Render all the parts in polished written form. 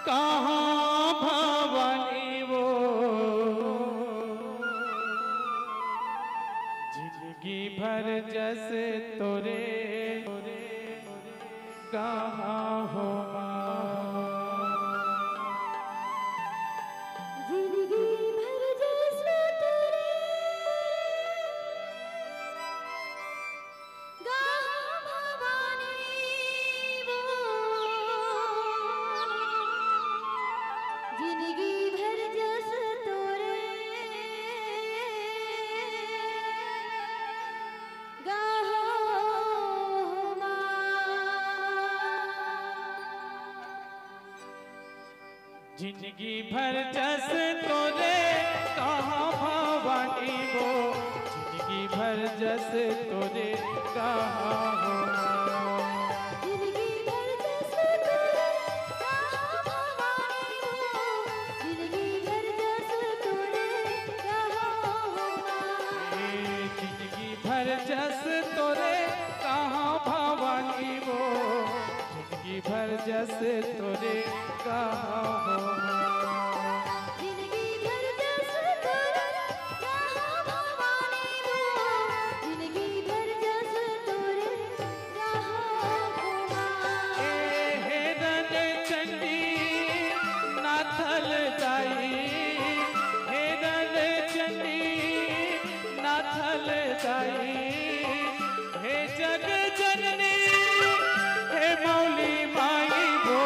कहाँ भवानी वो जिंदगी भर जैसे तोरे कहाँ हो जिंदगी भर जैसे तेरे कहाँ भवानी वो जिंदगी भर जैसे तोरे जिंदगी भर जैसे तोरे कहाँ भवानी वो जिंदगी भर जैसे तोरे कहाँ हो जिंदगी भर जैसे तोरे कहाँ भवानी वो जिंदगी भर जैसे तोरे कहाँ हो जिंदगी भर जैसे तोरे कहाँ भवानी वो जिंदगी भर जैसे तोरे कहाँ हो जिंदगी भर जैसे तोरे कहाँ भवानी वो जिंदगी भर जैसे तोरे कहाँ हो हे रन चंडी नाथल जाई हे रन चंडी नाथल जाई हे जग जननी हे मौली माई वो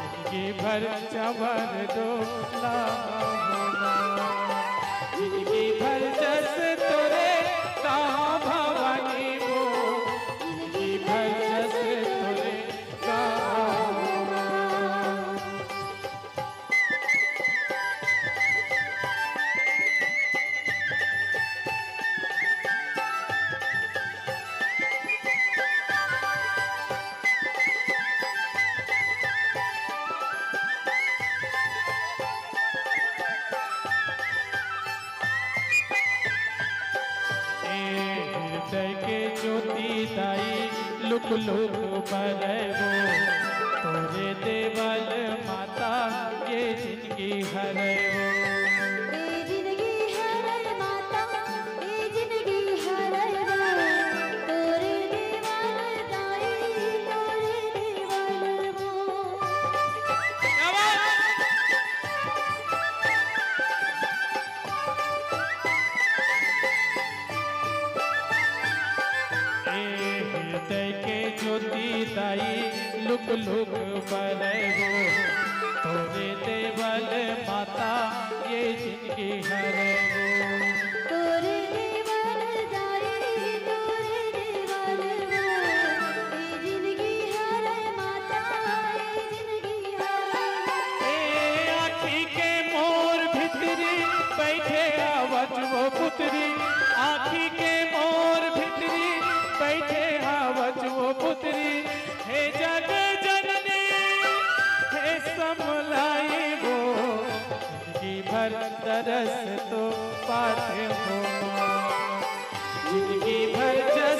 जिंदगी भर चवर दो जिंदगी भर जैसे तोरे कहाँ भवानी वो जिंदगी भर जैसे तोरे कहाँ हृदय के ज्योति दाई लुक लुक बरगो तोरे देवल माता ये जिंदगी हरगो ए जिंदगी हरे माता ए जिंदगी हरे तोरे देवाल दाई तोरे देवाल वो हृदय के ज्योति दाई लुक लुक बरगो तोरे देवल माता ये जिंदगी हरगो तोरे देवाल दाई तोरे देवाल वो ए जिंदगी हरे माता ए जिंदगी हरे आखी के मोर भितरी बैठे आवत वो पुतरी आखी के मोर भितरी बैठे आवत वो पुतरी हे जग जननी हे समलाई वो जिंदगी भर तरस तो पाते हो जिंदगी भर जस